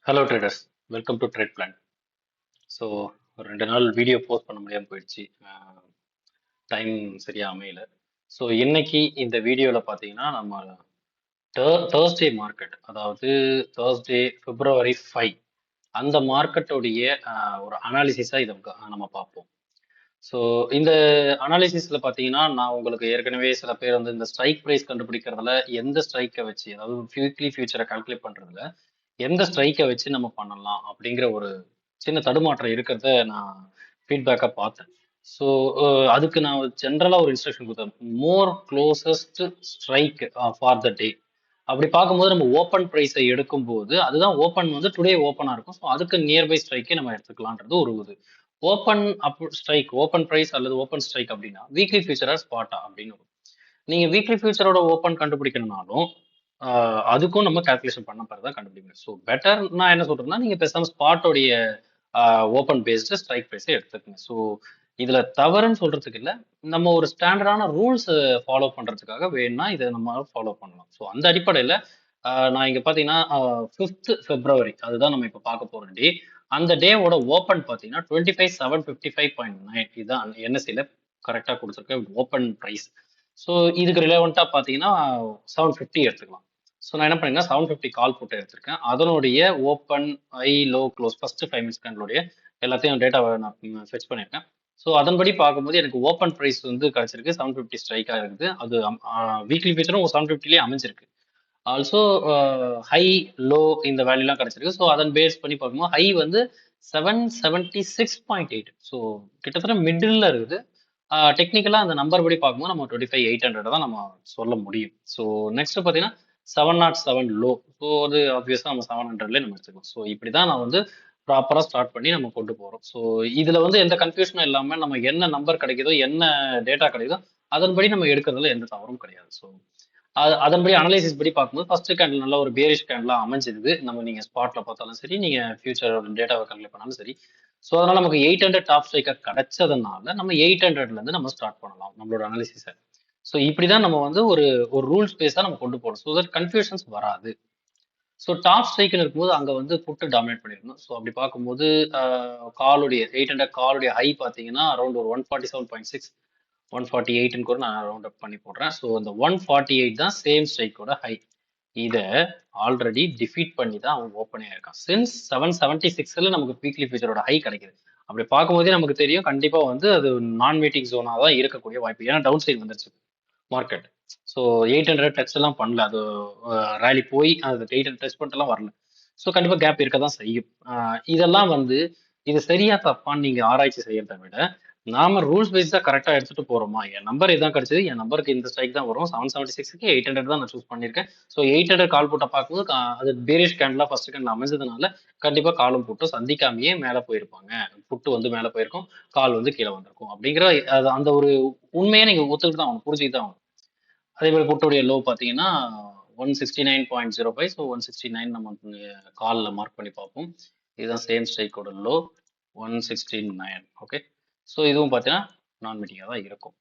Hello traders, welcome to trade plan. So ஒரு 2 நாள் video post பண்ண முடியாமல் போயிடுச்சு. டைம் சரியா அமையல. ஸோ இன்னைக்கு இந்த வீடியோவில் பார்த்தீங்கன்னா நம்ம தேர்ஸ்டே மார்க்கெட், அதாவது தேர்ஸ்டே February 5 அந்த மார்க்கெட்டோடைய ஒரு அனாலிசிஸாக இதை நம்ம பார்ப்போம். ஸோ இந்த அனாலிசிஸில் பார்த்தீங்கன்னா நான் உங்களுக்கு ஏற்கனவே சில பேர் வந்து இந்த ஸ்ட்ரைக் ப்ரைஸ் கண்டுபிடிக்கிறதுல எந்த ஸ்ட்ரைக்கை வச்சு, அதாவது வீக்லி ஃபியூச்சரை கால்குலேட் பண்ணுறதுல எந்த ஸ்ட்ரைக்கை வச்சு நம்ம பண்ணலாம் அப்படிங்கிற ஒரு சின்ன தடுமாற்றம் இருக்கிறத நான் ஃபீட்பேக்காக பார்த்தேன். ஸோ அதுக்கு நான் ஜென்ரலாக ஒரு இன்ஸ்ட்ரக்ஷன் கொடுத்தேன். மோர் க்ளோசஸ்ட் ஸ்ட்ரைக் ஃபார் த டே. அப்படி பார்க்கும்போது நம்ம ஓப்பன் ப்ரைஸை எடுக்கும்போது அதுதான் ஓப்பன் வந்து டுடே ஓப்பனாக இருக்கும். ஸோ அதுக்கு நியர்பை ஸ்ட்ரைக்கே நம்ம எடுத்துக்கலான்றது ஒரு இது. Open up strike, open price அல்லது ஓப்பன் ஸ்ட்ரைக் அப்படின்னா வீக்லி ஃபியூச்சரா ஸ்பாட்டா அப்படின்னு வரும். நீங்க வீக்லி ஃபியூச்சரோட ஓப்பன் கண்டுபிடிக்கணும்னாலும் அதுக்கும் நம்ம கால்குலேஷன் பண்ண பிறகு தான் கண்டுபிடிக்கணும். ஸோ பெட்டர் நான் என்ன சொல்றேன்னா நீங்க பேசாம ஸ்பாட்டோடைய ஓப்பன் பேஸ்டு ஸ்ட்ரைக் ப்ரைஸை எடுத்துக்கங்க. ஸோ இதுல தவறுன்னு சொல்றதுக்கு இல்லை, நம்ம ஒரு ஸ்டாண்டர்டான ரூல்ஸ் ஃபாலோ பண்றதுக்காக வேணும்னா இதை நம்ம ஃபாலோ பண்ணலாம். ஸோ அந்த அடிப்படையில் நான் இங்க பாத்தீங்கன்னா 5th February அதுதான் நம்ம இப்ப பார்க்க போற டே. அந்த டேவோட ஓப்பன் பாத்தீங்கன்னா 25,755.9 இதுதான் என்எஸ்சில கரெக்டா கொடுத்துருக்க ஓப்பன் ப்ரைஸ். ஸோ இதுக்கு ரிலவெண்ட்டாக பார்த்தீங்கன்னா 750 எடுத்துக்கலாம். ஸோ நான் என்ன பண்ணீங்கன்னா 750 கால் போட்டு எடுத்திருக்கேன். அதனுடைய open low close first 5 minutes கேண்டலுடைய எல்லாத்தையும் டேட்டாவை நான் ஃபெச் பண்ணியிருக்கேன். ஸோ அதன்படி பார்க்கும்போது எனக்கு ஓப்பன் ப்ரைஸ் வந்து கிடைச்சிருக்கு 750 ஸ்ட்ரைக்காக இருக்குது. அது வீக்லி ஃபியூச்சரும் 750லேயே அமைஞ்சிருக்கு. ஆல்சோ ஹை லோ இந்த வேல்யூலாம் கிடைச்சிருக்கு. ஸோ அதன் பேஸ் பண்ணி பார்க்கும்போது ஹை வந்து 776.8. ஸோ கிட்டத்தட்ட மிடில் இருக்குது. டெக்னிக்கலாக அந்த நம்பர் படி பார்க்கும்போது நம்ம 25,800 தான் நம்ம சொல்ல முடியும். ஸோ நெக்ஸ்ட் பார்த்தீங்கன்னா 707 லோ. ஸோ அது ஆப்வியஸாக நம்ம 700லேயே நம்ம எடுத்துக்கலாம். ஸோ இப்படி தான் நான் வந்து ப்ராப்பராக ஸ்டார்ட் பண்ணி நம்ம கொண்டு போகிறோம். ஸோ இதில் வந்து எந்த கன்ஃபியூஷனும் இல்லாமல் நம்ம என்ன நம்பர் கிடைக்குதோ என்ன டேட்டா கிடைக்குதோ அதன்படி நம்ம எடுக்கிறதுல எந்த தவறும் கிடையாது. ஸோ அதன்படி அனலைசிஸ் படி பார்க்கும்போது ஃபர்ஸ்ட் கேண்டில் நல்ல ஒரு பேரிஷ் கேண்டிலா அமைஞ்சிருது. நம்ம நீங்க ஸ்பாட்ல பார்த்தாலும் சரி, நீங்க ஃபியூச்சர் டேட்டாவை கால்குலேட் பண்ணாலும் சரி. ஸோ அதனால நமக்கு 800 டாப் ஸ்ட்ரைக்கர் கிடைச்சதுனால நம்ம 800ல இருந்து நம்ம ஸ்டார்ட் பண்ணலாம் நம்மளோட அனாலிசிஸை. ஸோ இப்படிதான் நம்ம வந்து ஒரு ஒரு ரூல்ஸ் பேஸா நம்ம கொண்டு போகணும். ஸோ தட் கன்ஃபியூஷன்ஸ் வராது. ஸோ டாப் ஸ்ட்ரைக்னு இருக்கும்போது அங்க வந்து புட்டு டாமினேட் பண்ணிருக்கணும். ஸோ அப்படி பார்க்கும்போது காலுடைய 800 காலுடைய ஹை பார்த்தீங்கன்னா அரௌண்ட் ஒரு 147.6 148ன்னு கூட நான் ரவுண்ட் அப் பண்ணி போடுறேன். ஸோ இந்த 148 தான் சேம் ஸ்ட்ரைக்கோட ஹை. இதை ஆல்ரெடி டிஃபீட் பண்ணி தான் அவன் ஓப்பனே ஆயிருக்கான். சின்ஸ் 776ல நமக்கு வீக்லி ஃபியூச்சரோட ஹை கிடைக்குது. அப்படி பார்க்கும்போதே நமக்கு தெரியும் கண்டிப்பா வந்து அது நான் மீட்டிங் ஜோனா தான் இருக்கக்கூடிய வாய்ப்பு. ஏன்னா டவுன் சைடு வந்துருச்சு மார்க்கெட். ஸோ 800 டச் எல்லாம் பண்ணல. அது ரேலி போய் அது 800 டச் பண்ணிட்டுலாம் வரல. ஸோ கண்டிப்பா கேப் இருக்க தான் செய்யும். இதெல்லாம் வந்து இது சரியா தப்பான்னு நீங்க ஆராய்ச்சி செய்யறதை விட நாம ரூல்ஸ் வைஸ் தான் கரெக்டா எடுத்துட்டு போறோமா, என் நம்பர் இதான் கிடைச்சது, என் நம்பருக்கு இந்த ஸ்ட்ரைக் தான் வரும், 776க்கு 800 தான் நான் சூஸ் பண்ணியிருக்கேன். ஸோ 800 கால் போட்ட பார்க்கும்போது அது பேரிஷ் கேண்டிலா ஃபர்ஸ்ட் கேண்டில் அமைஞ்சதுனால கண்டிப்பா காலும் புட்டும் சந்திக்காமையே மேல போயிருப்பாங்க. புட்டு வந்து மேல போயிருக்கும், கால் வந்து கீழே வந்திருக்கும் அப்படிங்கிற அந்த ஒரு உண்மையை நீங்க ஒத்துக்கிட்டு தான் ஆகணும், புரிஞ்சுக்கிட்டு தான் ஆகணும். அதே மாதிரி புட்டுடைய லோ பார்த்தீங்கன்னா 169.05. ஸோ 169 நம்ம காலில் மார்க் பண்ணி பார்ப்போம். இதுதான் சேம் ஸ்ட்ரைக்கோட லோ 169. ஓகே. ஸோ இதுவும் பார்த்தீங்கன்னா நான் மீட்டிங்காக தான் இருக்கும்.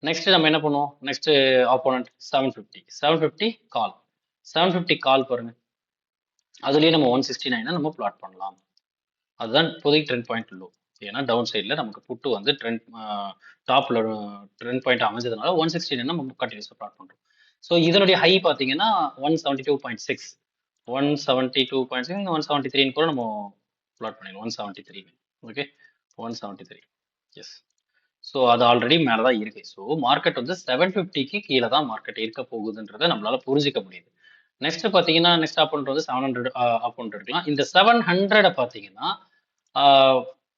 நெக்ஸ்ட் நம்ம என்ன பண்ணுவோம், நெக்ஸ்ட் ஆப்போனன்ட் 750 கால். 750 கால் பாருங்க, அதுலேயே நம்ம 169 நம்ம பிளாட் பண்ணலாம். அதுதான் இப்போதைக்கு ட்ரெண்ட் பாயிண்ட் லோ. ஏன்னா டவுன் சைடில் நமக்கு புட்டு வந்து ட்ரெண்ட் டாப்ல ட்ரெண்ட் பாயிண்ட் அமைஞ்சதுனால 169 நம்ம கண்டினியூஸாக பிளாட் பண்ணுறோம். ஸோ இதனுடைய ஹை பார்த்தீங்கன்னா 172.6 172.6 173 கூட நம்ம பிளாட் பண்ணிடலாம். 173 ஓகே 173 எஸ். ஸோ அது ஆல்ரெடி மேலே தான் இருக்கு. ஸோ மார்க்கெட் வந்து 750க்கு கீழே தான் மார்க்கெட் இருக்க போகுதுன்றதை நம்மளால புரிஞ்சிக்க முடியுது. நெக்ஸ்ட் பார்த்தீங்கன்னா நெக்ஸ்ட் அப் வந்து 700 அப் இருக்கலாம். இந்த 700 பார்த்தீங்கன்னா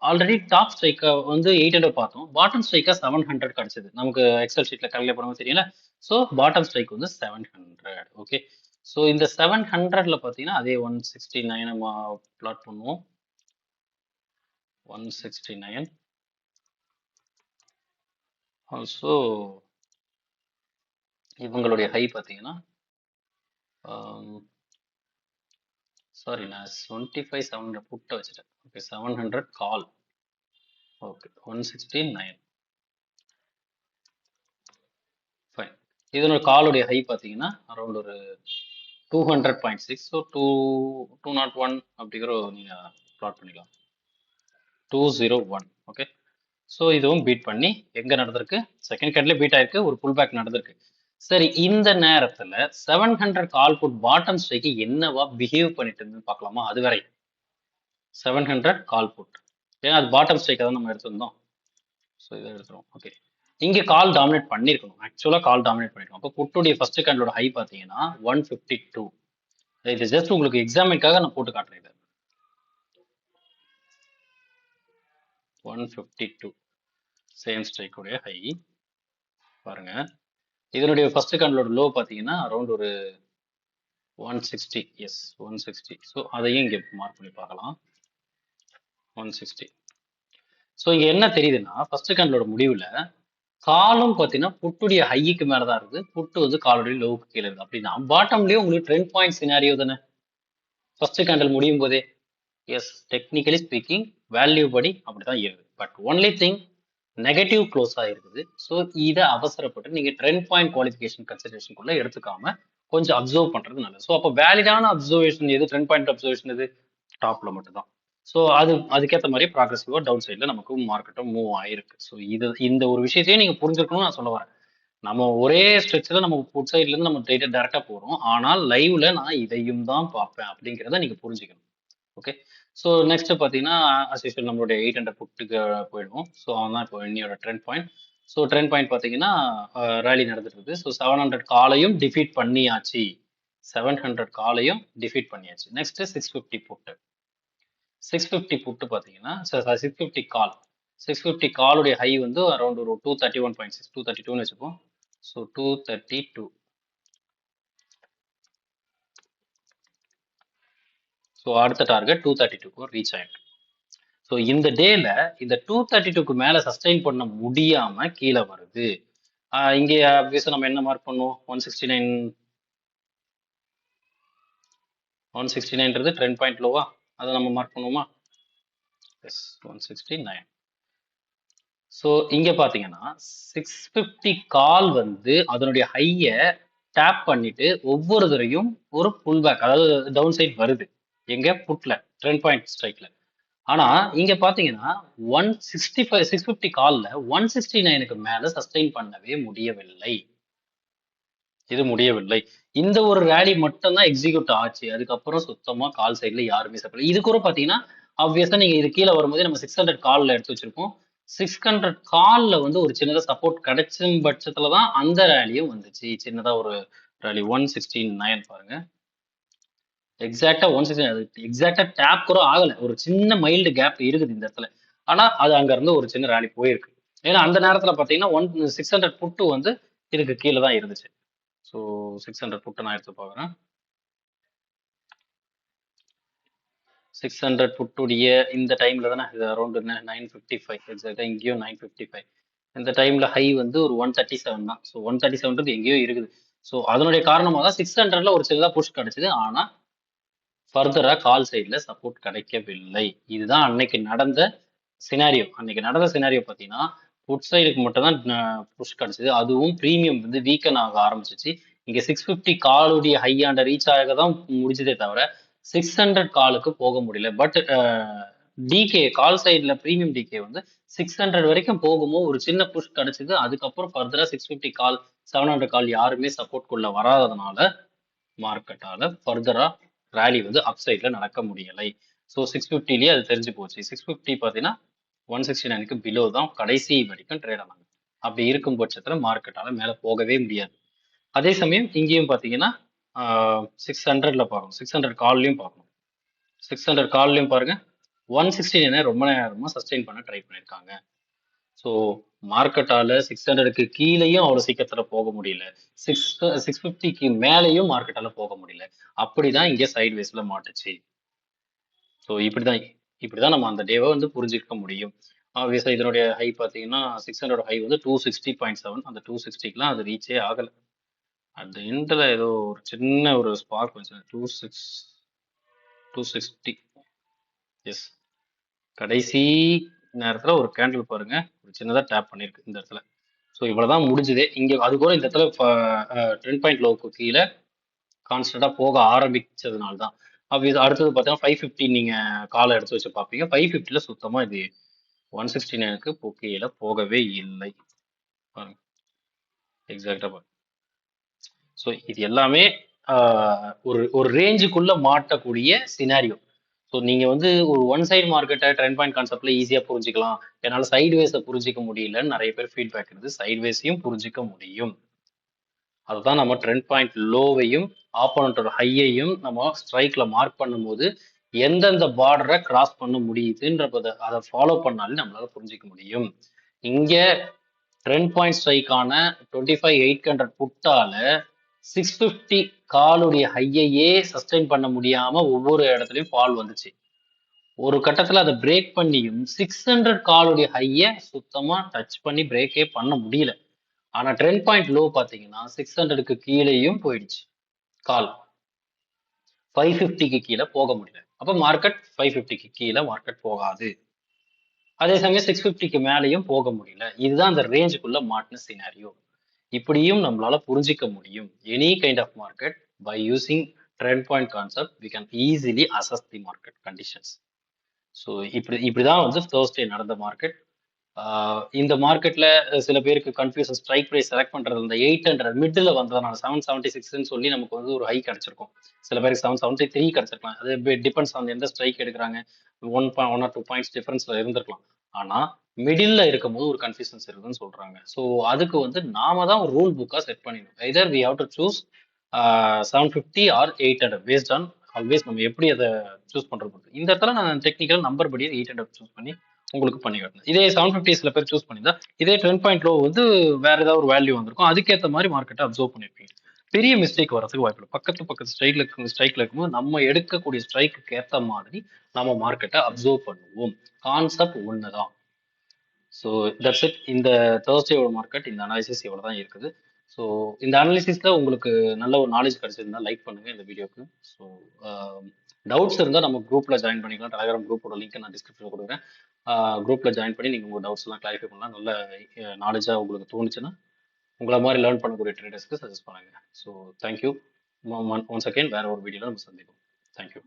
ஆல்ரெடி டாப் ஸ்ட்ரைக் வந்து 800 பார்த்தோம், பாட்டம் ஸ்ட்ரைக்கா 700 கிடைச்சது நமக்கு எக்ஸல் ஷீட்ல கால்குலேட் பண்ணும்போது தெரியல. ஸோ பாட்டம் ஸ்ட்ரைக் வந்து 700. ஓகே. ஸோ இந்த 700ல பார்த்தீங்கன்னா அதே 169 நம்ம பிளாட் பண்ணுவோம். 169 ஆல்சோ இவங்களுடைய ஹை பார்த்தீங்கன்னா சாரி நான் 25,700 புட்டை வச்சுட்டேன். Okay 700 call. Okay 169 fine. இதனோட காலுடைய ஹை பார்த்தீங்கன்னா அரௌண்ட் ஒரு 200.6. ஸோ 201 அப்படிங்கிற நீங்கள் ப்ளாட் பண்ணிக்கலாம். 201. ஓகே. ஸோ இதுவும் பீட் பண்ணி எங்கே நடந்திருக்கு, செகண்ட் கேண்ட்லேயே பீட் ஆயிருக்கு, ஒரு புல் பேக் நடந்திருக்கு. சரி, இந்த நேரத்தில் 700 கால் புட் பாட்டம் ஸ்ட்ரைக்கு என்னவா பிஹேவ் பண்ணிட்டு இருந்துன்னு பார்க்கலாமா? அது வரை 700 கால் புட், ஏன்னா அது பாட்டம் ஸ்ட்ரைக்கை தான் நம்ம எடுத்திருந்தோம். ஸோ இதை எடுத்துரும். ஓகே, இங்கே கால் டாமினேட் பண்ணியிருக்கணும், ஆக்சுவலாக கால் டாமினேட் பண்ணிருக்கணும். அப்போ புட்டுடைய ஃபர்ஸ்ட் கேண்டலோட ஹை பார்த்தீங்கன்னா 152. இது ஜஸ்ட் உங்களுக்கு எக்ஸாம்பிளுக்காக நான் போட்டு காட்டுறேன். இது 152 சேம் ஸ்ட்ரைக் உடைய ஹை பாருங்க. இதனுடைய ஃபர்ஸ்ட் கேண்டலோட லோ பார்த்தீங்கன்னா அரௌண்ட் ஒரு 160. எஸ், 160. ஸோ அதையும் இங்கே மார்க் பண்ணி பார்க்கலாம். 160. ஸோ இங்க என்ன தெரியுதுன்னா, ஃபர்ஸ்ட் கேண்டலோட முடிவுல காலும் பார்த்தீங்கன்னா புட்டுடைய ஹைக்கு மேல தான் இருக்குது, புட்டு வந்து காலுடைய லோவுக்கு கீழே இருக்கு. அப்படின்னா பாட்டம்லயே உங்களுக்கு ட்ரெண்ட் பாயிண்ட் சினாரியோ தானே ஃபர்ஸ்ட் கேண்டல் முடியும் போதே. எஸ், டெக்னிக்கலி ஸ்பீக்கிங் வேல்யூ படி அப்படிதான் இருக்குது. பட் ஒன்லி திங் நெகட்டிவ் க்ளோஸா இருக்குது. ஸோ இதை அவசரப்பட்டு நீங்க ட்ரெண்ட் பாயிண்ட் குவாலிஃபிகேஷன் கன்சிடரேஷனுக்குள்ள எடுத்துக்காம கொஞ்சம் அப்சர்வ் பண்றது நல்லது. ஸோ அப்போ வேலிடான அப்சர்வேஷன் எது, ட்ரெண்ட் பாயிண்ட் அப்சர்வேஷன் எது, டாப்ல மட்டும் தான். ஸோ அதுக்கேற்ற மாதிரி ப்ராக்ரஸிவா டவுன் சைட்ல நமக்கு மார்க்கெட்டும் மூவ் ஆயிருக்கு. ஸோ இந்த ஒரு விஷயத்தையும் நீங்க புரிஞ்சுக்கணும்னு நான் சொல்ல வரேன். நம்ம ஒரே ஸ்ட்ரெச்சில் நம்ம புட் சைட்ல இருந்து நம்ம டேரக்டா போறோம், ஆனால் லைவ்ல நான் இதையும் தான் பார்ப்பேன் அப்படிங்கிறத நீங்க புரிஞ்சுக்கணும். ஓகே. ஸோ நெக்ஸ்ட் பார்த்தீங்கன்னா அஸ் யூஷுவல் நம்மளுடைய 800 புட்டுக்கு போயிடுவோம். ஸோ அவன் தான் இப்போ இன்னையோட trend point. So trend point பார்த்தீங்கன்னா ரேலி நடந்துட்டு இருக்குது. ஸோ 700 காலையும் டிஃபீட் பண்ணியாச்சு, 700 காலையும் டிஃபீட் பண்ணியாச்சு. நெக்ஸ்ட் 650 புட்டு. 650 புட்டு பார்த்தீங்கன்னா 650 கால், 650 காலுடைய ஹை வந்து அரௌண்ட் ஒரு 231.6, 232ன்னு வச்சுப்போம். ஸோ 232. ஸோ அடுத்த டார்கெட் 232க்கு ரீச் ஆயிருக்கு. ஸோ இந்த டேல இந்த 232க்கு மேல சஸ்டெயின் பண்ண முடியாம கீழே வருது. இங்கே ஆப்வியஸா நம்ம என்ன மார்க் பண்ணுவோம், 169. 169ன்றது ட்ரெண்ட் பாயிண்ட் லோவா, அதை நம்ம மார்க் பண்ணுவோமா? எஸ், 169. ஸோ இங்க பாத்தீங்கன்னா 650 கால் வந்து அதனுடைய ஹைய டேப் பண்ணிட்டு ஒவ்வொரு தரையும் ஒரு புல் பேக், அதாவது டவுன் சைட் வருது எங்க புட்ல ட்ரெண்ட் பாயிண்ட் ஸ்ட்ரைக்ல. ஆனா இங்க பாத்தீங்கன்னா 165 650 கால்ல 169க்கு மேல சஸ்டெயின் பண்ணவே முடியவில்லை. இது முடியவில்லை. இந்த ஒரு ரேலி மட்டும் தான் எக்ஸிக்யூட் ஆச்சு. அதுக்கப்புறம் சுத்தமா கால் சைட்ல யாருமே சப்போர்ட். இது கூட பாத்தீங்கன்னா ஆப்வியஸா நீங்க இது கீழே வரும்போது நம்ம 600 கால்ல எடுத்து வச்சிருக்கோம். 600 கால்ல வந்து ஒரு சின்னதா சப்போர்ட் கிடைச்சும் பட்சத்துல தான் அந்த ரேலியும் வந்துச்சு. சின்னதா ஒரு ரேலி 169 பாருங்க. எக்ஸாக்டா 169 எக்ஸாக்டா டேப் கூட ஆகல, ஒரு சின்ன மைல்டு கேப் இருக்குது இந்த இடத்துல. ஆனா அது அங்க இருந்து ஒரு சின்ன ரேலி போயிருக்கு. ஏன்னா அந்த நேரத்துல பாத்தீங்கன்னா 600 புட்டு வந்து இதுக்கு கீழே தான் இருந்துச்சு. ஸோ 600 புட்டு நான் எடுத்து பார்க்குறேன். 600 புட்டுடைய இந்த டைம்ல தானே இது அரௌண்ட் 955, எக்ஸாக்டா இங்கேயும் 955. இந்த டைம்ல ஹை வந்து ஒரு 137 தான். ஸோ 137ன்றது எங்கேயோ இருக்குது. ஸோ அதனுடைய காரணமாக தான் 600ல ஒரு சிலதா புஷ் கிடைச்சது. ஆனா ஃபர்தரா கால் சைட்ல சப்போர்ட் கிடைக்கவில்லை. இதுதான் அன்னைக்கு நடந்த சினாரியோ. அன்னைக்கு நடந்த சினாரியோ பார்த்தீங்கன்னா புட் சைடுக்கு மட்டும் தான் புஷ் கிடைச்சது. அதுவும் ப்ரீமியம் வந்து வீக்கன் ஆக ஆரம்பிச்சிச்சு. இங்க 650 காலுடைய ஹையாண்ட ரீச் ஆக தான் முடிஞ்சதே தவிர 600 காலுக்கு போக முடியல. பட் டிகே கால் சைட்ல ப்ரீமியம் டிகே வந்து 600 வரைக்கும் போகும்போது ஒரு சின்ன புஷ் கிடைச்சது. அதுக்கப்புறம் ஃபர்தரா 650 கால் 700 கால் யாருமே சப்போர்ட் குள்ள வராததுனால மார்க்கெட்டால ஃபர்தரா ரேலி வந்து அப் சைட்ல நடக்க முடியலை. ஸோ 650லயே அது தெரிஞ்சு போச்சு. 650 பார்த்தீங்கன்னா 169க்கு பிலோ தான் கடைசி வரைக்கும் ட்ரேட் ஆனாங்க. அப்படி இருக்கும் பட்சத்துல மார்க்கெட்டால மேல போகவே முடியாது. அதே சமயம் இங்கேயும் பார்த்தீங்கன்னா 600ல பார்க்கணும், 600 கால்லையும் பார்க்கணும். 600 கால்லையும் பாருங்க 169 ரொம்ப நேரமா சஸ்டெயின் பண்ண ட்ரை பண்ணியிருக்காங்க. ஸோ மார்க்கெட்டால 600க்கு கீழேயும் அவ்வளவு சீக்கிரத்துல போக முடியல, 650க்கு மேலேயும் மார்க்கெட்டால போக முடியல. அப்படிதான் இங்க சைட் வேஸ்ல மாட்டுச்சு. ஸோ இப்படிதான் நம்ம அந்த டேவை வந்து புரிஞ்சுக்க முடியும். ஆப்வியஸா இதனுடைய ஹை பார்த்தீங்கன்னா 600 ஹை வந்து 260.7. அந்த 260க்குலாம் அது ரீச்சே ஆகல. அந்த எண்ட்ல ஏதோ ஒரு சின்ன ஒரு ஸ்பார்க் வந்து 260. எஸ், கடைசி நேரத்துல ஒரு கேண்டில் பாருங்க ஒரு சின்னதா டேப் பண்ணிருக்கு இந்த இடத்துல. ஸோ இவ்வளவுதான் முடிஞ்சதே. இங்க அது கூட இந்த இடத்துல ட்ரெண்ட் பாயிண்ட் லோவுக்கு கீழே கான்ஸ்டன்டா போக ஆரம்பிச்சதுனால தான். அடுத்தது பார்த்தீங்கன்னா 550 நீங்க காலை எடுத்து வச்சு பார்ப்பீங்க. 550ல சுத்தமா இது 169க்கு கீழே போகவே இல்லை. பாருங்க எக்ஸாக்டா பாருங்க. ஸோ இது எல்லாமே ஒரு ஒரு ரேஞ்சுக்குள்ள மாட்டக்கூடிய சினாரியோ. ஸோ நீங்க வந்து ஒரு ஒன் சைடு மார்க்கெட்டை ட்ரெண்ட் பாயிண்ட் கான்செப்ட்ல ஈஸியா புரிஞ்சுக்கலாம். என்னால சைட்வேஸை புரிஞ்சிக்க முடியலன்னு நிறைய பேர் ஃபீட்பேக் இருக்குது. சைட்வேஸையும் புரிஞ்சிக்க முடியும். அதுதான் நம்ம ட்ரெண்ட் பாயிண்ட் லோவையும் ஆப்போனண்டோட ஹையையும் நம்ம ஸ்ட்ரைக்ல மார்க் பண்ணும்போது எந்தெந்த பார்டரை கிராஸ் பண்ண முடியுதுன்றத அதை ஃபாலோ பண்ணாலே நம்மளால புரிஞ்சிக்க முடியும். இங்க ட்ரெண்ட் பாயிண்ட் ஸ்ட்ரைக்கான 25,800 புட்டால 650 காலுடைய ஹையையே சஸ்டைன் பண்ண முடியாம ஒவ்வொரு இடத்துலயும் ஃபால் வந்துச்சு. ஒரு கட்டத்துல அதை பிரேக் பண்ணியும் 600 காலுடைய ஹைய சுத்தமா டச் பண்ணி பிரேக்கே பண்ண முடியல. ஆனா ட்ரெண்ட் பாயிண்ட் லோ பாத்தீங்கன்னா 600க்கு கீழேயும் போயிடுச்சு கால். 550க்கு கீழே போக முடியல. அப்ப மார்க்கெட் 550க்கு கீழே மார்க்கெட் போகாது. அதே சமயம் 650க்கு மேலேயும் போக முடியல. இதுதான் அந்த ரேஞ்சுக்குள்ள மாட்டின சினாரியோ. இப்படியும் நம்மளால புரிஞ்சிக்க முடியும். Any kind of market by using trend point concept we can easily assess the market conditions. So இப்படிதான் வந்து தேர்ஸ்டே நடந்த மார்க்கெட். இந்த மார்க்கெட்ல சில பேருக்கு கன்ஃபியூஷன் ஸ்ட்ரைக் ப்ரைஸ் செலக்ட் பண்றது இந்த 800 மிடில் வந்ததுனால 776ன்னு சொல்லி நமக்கு வந்து ஒரு ஹை கிடைச்சிருக்கும். சில பேருக்கு 773 கிடைச்சிருக்கலாம். அது டிபெண்ட்ஸ் ஆன் எந்த ஸ்ட்ரைக் எடுக்கிறாங்க. 1 or 2 பாயிண்ட்ஸ் டிஃபரன்ஸ்ல இருந்திருக்கலாம். ஆனா மிடில்ல இருக்கும் போது ஒரு கன்ஃபியூஷன்ஸ் இருக்குன்னு சொல்றாங்க. ஸோ அதுக்கு வந்து நாம தான் ஒரு ரூல் புக்கா செட் பண்ணிடணும். Either we have to choose 750 or 800 based on always நம்ம எப்படி அதை சூஸ் பண்றது. இந்த இடத்துல நான் டெக்னிக்கல் நம்பர் படி 800 சூஸ் பண்ணி உங்களுக்கு பண்ணி காட்டணும். இதே 750 சில பேர் சூஸ் பண்ணியிருந்தா இதே ட்ரெண்ட் பாயிண்ட் லோ வந்து வேற ஏதாவது ஒரு வேல்யூ வந்திருக்கும். அதுக்கேற்ற மாதிரி மார்க்கெட்டை அப்சர்வ் பண்ணிருப்பீங்க. பெரிய மிஸ்டேக் வரதுக்கு வாய்ப்பு இல்லை. பக்கத்து ஸ்ட்ரைக்ல இருக்கும்போது நம்ம எடுக்கக்கூடிய ஸ்ட்ரைக்கு ஏற்ற மாதிரி நம்ம மார்க்கெட்டை அப்சர்வ் பண்ணுவோம். கான்செப்ட் ஒண்ணுதான். So that's it. இந்த தேர்ஸ்டேவோட மார்க்கெட் இந்த அனாலிசிஸ் இவ்வளோ தான் இருக்குது. ஸோ இந்த அனாலிசிஸில் உங்களுக்கு நல்ல ஒரு நாலேஜ் கிடைச்சிருந்தா லைக் பண்ணுங்க இந்த வீடியோக்கு. ஸோ டவுட்ஸ் இருந்தால் நம்ம குரூப்பில் ஜாயின் பண்ணிக்கலாம். டெலிகிராம் குரூப்போட லிங்க் நான் டிஸ்கிரிப்ஷனில் கொடுக்குறேன். குரூப்பில் ஜாயின் பண்ணி நீங்கள் உங்கள் டவுட்ஸ் எல்லாம் கிளாரிஃபை பண்ணலாம். நல்ல நாலேஜாக உங்களுக்கு தோணுச்சுன்னா உங்களை மாதிரி லேர்ன் பண்ணக்கூடிய ட்ரேடர்ஸ்க்கு சஜஸ்ட் பண்ணுங்க. So thank you once again. வேற ஒரு வீடியோவில் நம்ம சந்திப்போம். தேங்க்யூ.